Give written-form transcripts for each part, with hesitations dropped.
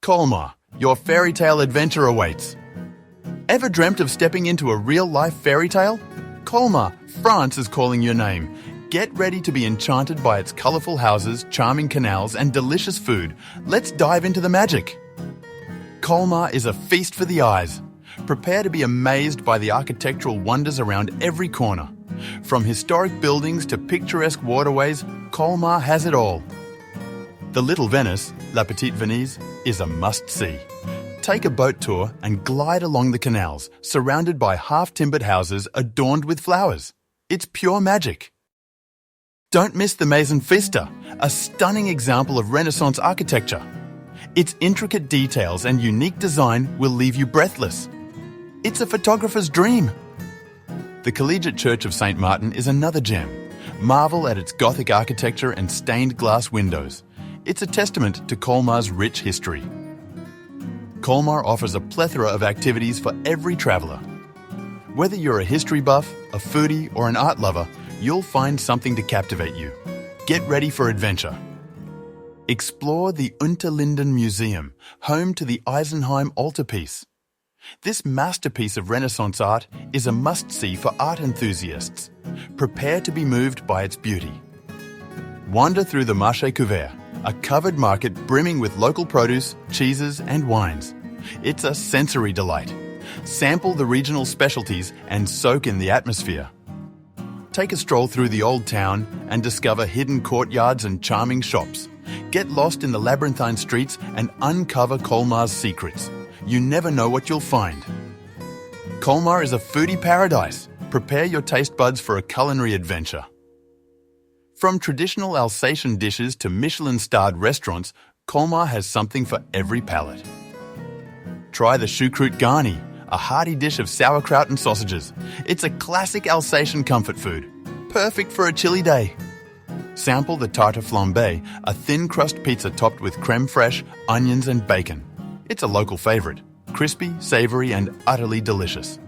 Colmar, your fairy tale adventure awaits. Ever dreamt of stepping into a real-life fairy tale? Colmar, France is calling your name. Get ready to be enchanted by its colourful houses, charming canals and delicious food. Let's dive into the magic. Colmar is a feast for the eyes. Prepare to be amazed by the architectural wonders around every corner. From historic buildings to picturesque waterways, Colmar has it all. The Little Venice, La Petite Venise, is a must-see. Take a boat tour and glide along the canals, surrounded by half-timbered houses adorned with flowers. It's pure magic. Don't miss the Maison Fista, a stunning example of Renaissance architecture. Its intricate details and unique design will leave you breathless. It's a photographer's dream. The Collegiate Church of St. Martin is another gem. Marvel at its Gothic architecture and stained glass windows. It's a testament to Colmar's rich history. Colmar offers a plethora of activities for every traveller. Whether you're a history buff, a foodie or an art lover, you'll find something to captivate you. Get ready for adventure. Explore the Unterlinden Museum, home to the Eisenheim altarpiece. This masterpiece of Renaissance art is a must-see for art enthusiasts. Prepare to be moved by its beauty. Wander through the Marché Couvert, a covered market brimming with local produce, cheeses and wines. It's a sensory delight. Sample the regional specialties and soak in the atmosphere. Take a stroll through the old town and discover hidden courtyards and charming shops. Get lost in the labyrinthine streets and uncover Colmar's secrets. You never know what you'll find. Colmar is a foodie paradise. Prepare your taste buds for a culinary adventure. From traditional Alsatian dishes to Michelin-starred restaurants, Colmar has something for every palate. Try the choucroute garni, a hearty dish of sauerkraut and sausages. It's a classic Alsatian comfort food, perfect for a chilly day. Sample the tarte flambée, a thin-crust pizza topped with crème fraîche, onions and bacon. It's a local favourite, crispy, savoury and utterly delicious.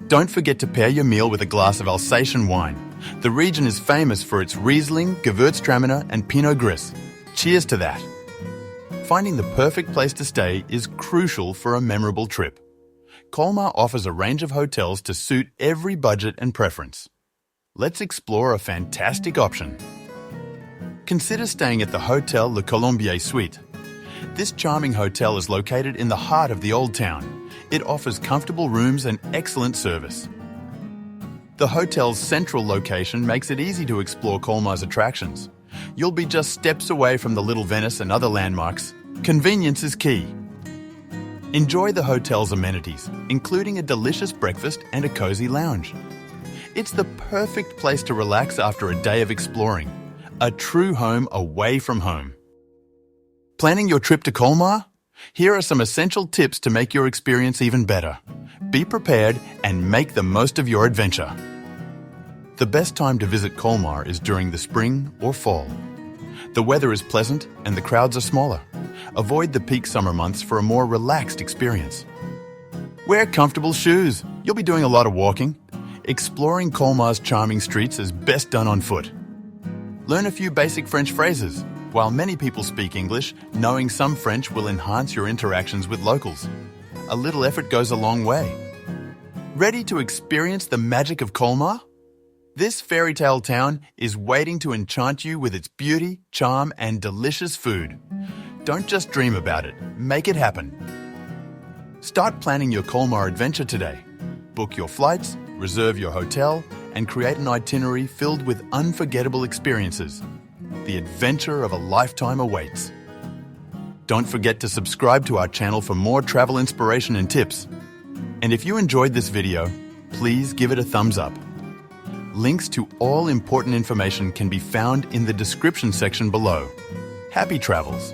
Don't forget to pair your meal with a glass of Alsatian wine. The region is famous for its Riesling, Gewürztraminer and Pinot Gris. Cheers to that! Finding the perfect place to stay is crucial for a memorable trip. Colmar offers a range of hotels to suit every budget and preference. Let's explore a fantastic option. Consider staying at the Hotel Le Colombier Suite. This charming hotel is located in the heart of the Old Town. It offers comfortable rooms and excellent service. The hotel's central location makes it easy to explore Colmar's attractions. You'll be just steps away from the Little Venice and other landmarks. Convenience is key. Enjoy the hotel's amenities, including a delicious breakfast and a cozy lounge. It's the perfect place to relax after a day of exploring. A true home away from home. Planning your trip to Colmar? Here are some essential tips to make your experience even better. Be prepared and make the most of your adventure. The best time to visit Colmar is during the spring or fall. The weather is pleasant and the crowds are smaller. Avoid the peak summer months for a more relaxed experience. Wear comfortable shoes. You'll be doing a lot of walking. Exploring Colmar's charming streets is best done on foot. Learn a few basic French phrases. While many people speak English, knowing some French will enhance your interactions with locals. A little effort goes a long way. Ready to experience the magic of Colmar? This fairy tale town is waiting to enchant you with its beauty, charm, and delicious food. Don't just dream about it, make it happen. Start planning your Colmar adventure today. Book your flights, reserve your hotel, and create an itinerary filled with unforgettable experiences. The adventure of a lifetime awaits. Don't forget to subscribe to our channel for more travel inspiration and tips. And if you enjoyed this video, please give it a thumbs up. Links to all important information can be found in the description section below. Happy travels!